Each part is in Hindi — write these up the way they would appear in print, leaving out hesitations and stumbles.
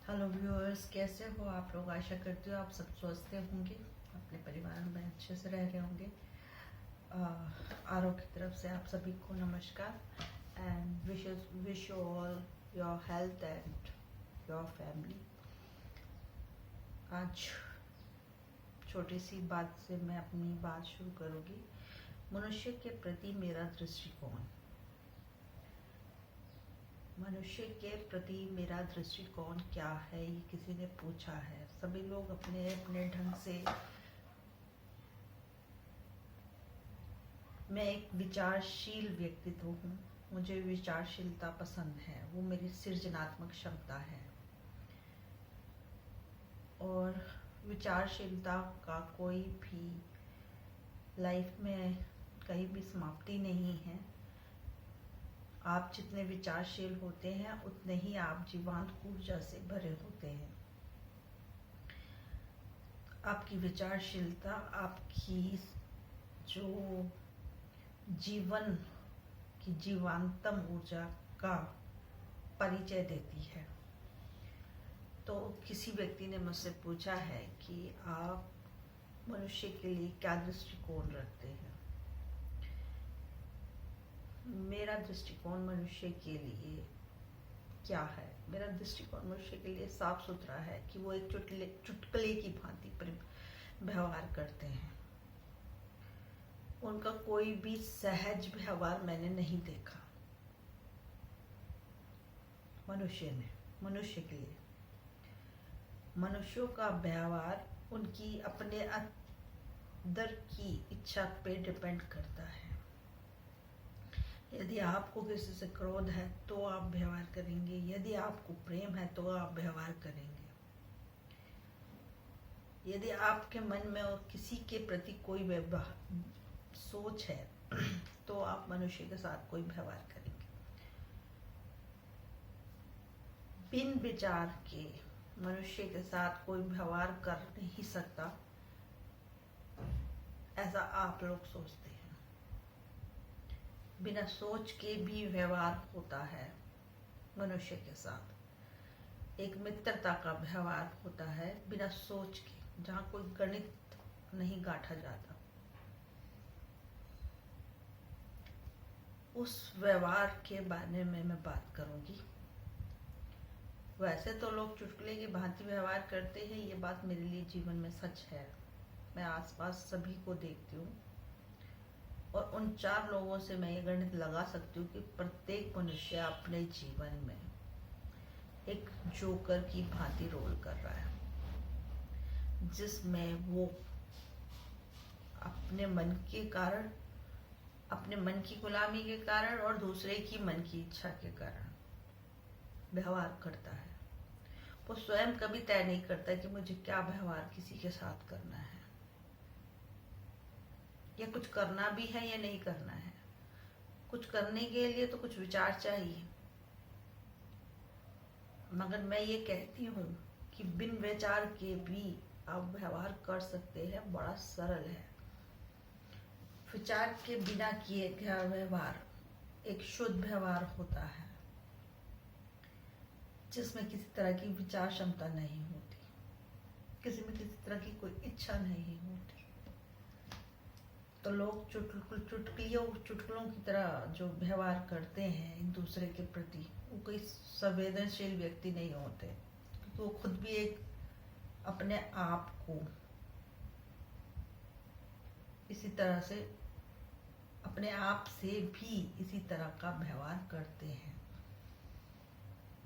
हेलो व्यूअर्स, कैसे हो आप लोग। आशा करती हूँ आप सब स्वस्थ होंगे, अपने परिवार में अच्छे से रह रहे होंगे। आरओ की तरफ से आप सभी को नमस्कार and wish you all your health and your family. आज छोटी सी बात से मैं अपनी बात शुरू करूँगी। मनुष्य के प्रति मेरा दृष्टिकोण। मनुष्य के प्रति मेरा दृष्टिकोण क्या है, ये किसी ने पूछा है। सभी लोग अपने अपने ढंग से। मैं एक विचारशील व्यक्तित्व हूँ। मुझे विचारशीलता पसंद है, वो मेरी सृजनात्मक क्षमता है। और विचारशीलता का कोई भी लाइफ में कहीं भी समाप्ति नहीं है। आप जितने विचारशील होते हैं उतने ही आप जीवांत ऊर्जा से भरे होते हैं। आपकी विचारशीलता आपकी जो जीवन की जीवांतम ऊर्जा का परिचय देती है। तो किसी व्यक्ति ने मुझसे पूछा है कि आप मनुष्य के लिए क्या दृष्टिकोण रखते हैं। मेरा दृष्टिकोण मनुष्य के लिए क्या है? मेरा दृष्टिकोण मनुष्य के लिए साफ सुथरा है कि वो एक चुटकुले की भांति व्यवहार करते हैं। उनका कोई भी सहज व्यवहार मैंने नहीं देखा मनुष्य के लिए। मनुष्यों का व्यवहार उनकी अपने अंदर की इच्छा पे डिपेंड करता है। यदि आपको किसी से क्रोध है तो आप व्यवहार करेंगे, यदि आपको प्रेम है तो आप व्यवहार करेंगे। यदि आपके मन में और किसी के प्रति कोई सोच है तो आप मनुष्य के साथ कोई व्यवहार करेंगे। बिन विचार के मनुष्य के साथ कोई व्यवहार कर नहीं सकता, ऐसा आप लोग सोचते हैं। बिना सोच के भी व्यवहार होता है मनुष्य के साथ। एक मित्रता का व्यवहार होता है बिना सोच के, जहाँ कोई गणित नहीं गांठा जाता। उस व्यवहार के बारे में मैं बात करूंगी। वैसे तो लोग चुटकुले की भांति व्यवहार करते हैं, ये बात मेरे लिए जीवन में सच है। मैं आसपास सभी को देखती हूँ और उन 4 लोगों से मैं ये गणित लगा सकती हूँ कि प्रत्येक मनुष्य अपने जीवन में एक जोकर की भांति रोल कर रहा है, जिसमें वो अपने मन के कारण, अपने मन की गुलामी के कारण और दूसरे की मन की इच्छा के कारण व्यवहार करता है। वो स्वयं कभी तय नहीं करता कि मुझे क्या व्यवहार किसी के साथ करना है, या कुछ करना भी है या नहीं करना है। कुछ करने के लिए तो कुछ विचार चाहिए, मगर मैं ये कहती हूँ कि बिन विचार के भी आप व्यवहार कर सकते हैं। बड़ा सरल है। विचार के बिना किए गया व्यवहार एक शुद्ध व्यवहार होता है, जिसमें किसी तरह की विचार क्षमता नहीं होती, किसी में किसी तरह की कोई इच्छा नहीं होती। तो लोग चुटकुलों की तरह जो व्यवहार करते हैं एक दूसरे के प्रति, वो कोई संवेदनशील व्यक्ति नहीं होते, क्योंकि वो खुद भी एक अपने आप को इसी तरह से, अपने आप से भी इसी तरह का व्यवहार करते हैं।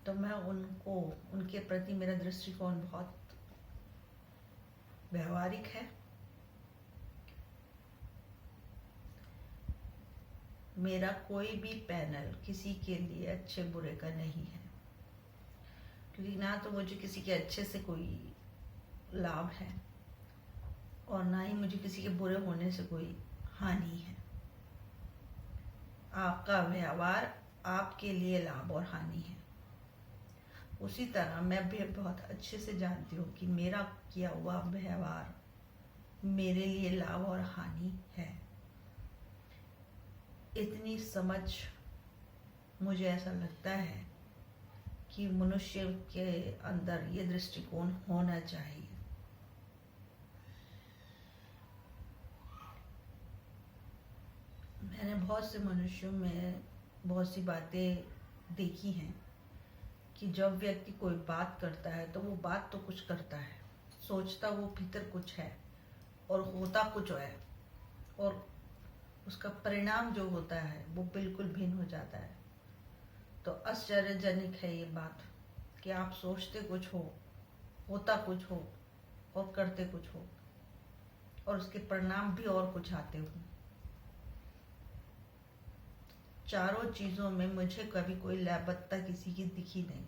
तो मैं उनके प्रति मेरा दृष्टिकोण बहुत व्यवहारिक है। मेरा कोई भी पैनल किसी के लिए अच्छे बुरे का नहीं है, क्योंकि ना तो मुझे किसी के अच्छे से कोई लाभ है और ना ही मुझे किसी के बुरे होने से कोई हानि है। आपका व्यवहार आपके लिए लाभ और हानि है। उसी तरह मैं भी बहुत अच्छे से जानती हूँ कि मेरा किया हुआ व्यवहार मेरे लिए लाभ और हानि है। इतनी समझ मुझे ऐसा लगता है कि मनुष्य के अंदर ये दृष्टिकोण होना चाहिए। मैंने बहुत से मनुष्यों में बहुत सी बातें देखी हैं कि जब व्यक्ति कोई बात करता है तो वो बात तो कुछ करता है, सोचता वो भीतर कुछ है और होता कुछ है, और उसका परिणाम जो होता है वो बिल्कुल भिन्न हो जाता है। तो आश्चर्यजनक है ये बात कि आप सोचते कुछ हो, होता कुछ हो और करते कुछ हो, और उसके परिणाम भी और कुछ आते हो। चारों चीजों में मुझे कभी कोई लापरवाही किसी की दिखी नहीं।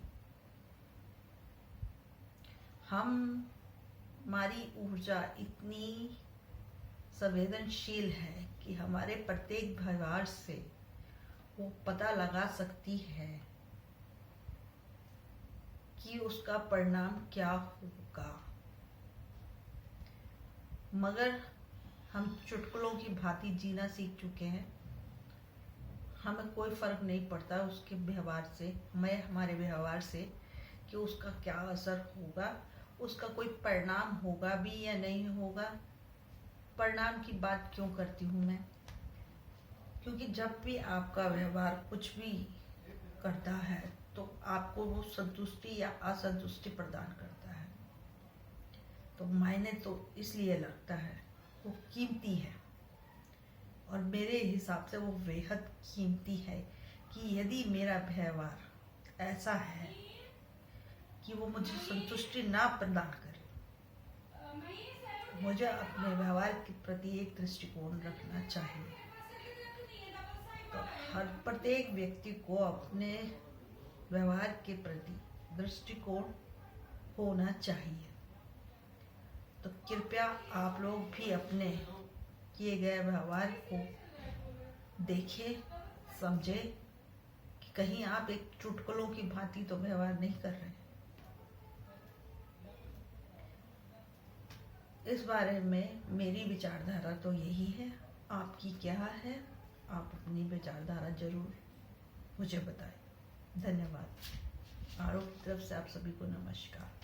हमारी ऊर्जा इतनी संवेदनशील है कि हमारे प्रत्येक व्यवहार से वो पता लगा सकती है कि उसका परिणाम क्या होगा। मगर हम चुटकुलों की भांति जीना सीख चुके हैं। हमें कोई फर्क नहीं पड़ता उसके व्यवहार से, हमारे व्यवहार से, कि उसका क्या असर होगा, उसका कोई परिणाम होगा भी या नहीं होगा। परिणाम की बात क्यों करती हूँ मैं? क्योंकि जब भी आपका व्यवहार कुछ भी करता है तो आपको वो संतुष्टि या असंतुष्टि प्रदान करता है। तो मायने तो इसलिए लगता है, वो कीमती है, और मेरे हिसाब से वो बेहद कीमती है कि यदि मेरा व्यवहार ऐसा है कि वो मुझे संतुष्टि ना प्रदान करे, मुझे अपने व्यवहार के प्रति एक दृष्टिकोण रखना चाहिए। तो हर प्रत्येक व्यक्ति को अपने व्यवहार के प्रति दृष्टिकोण होना चाहिए। तो कृपया आप लोग भी अपने किए गए व्यवहार को देखें, समझें कि कहीं आप एक चुटकुलों की भांति तो व्यवहार नहीं कर रहे। इस बारे में मेरी विचारधारा तो यही है। आपकी क्या है? आप अपनी विचारधारा जरूर मुझे बताएं। धन्यवाद। आरोप की तरफ से आप सभी को नमस्कार।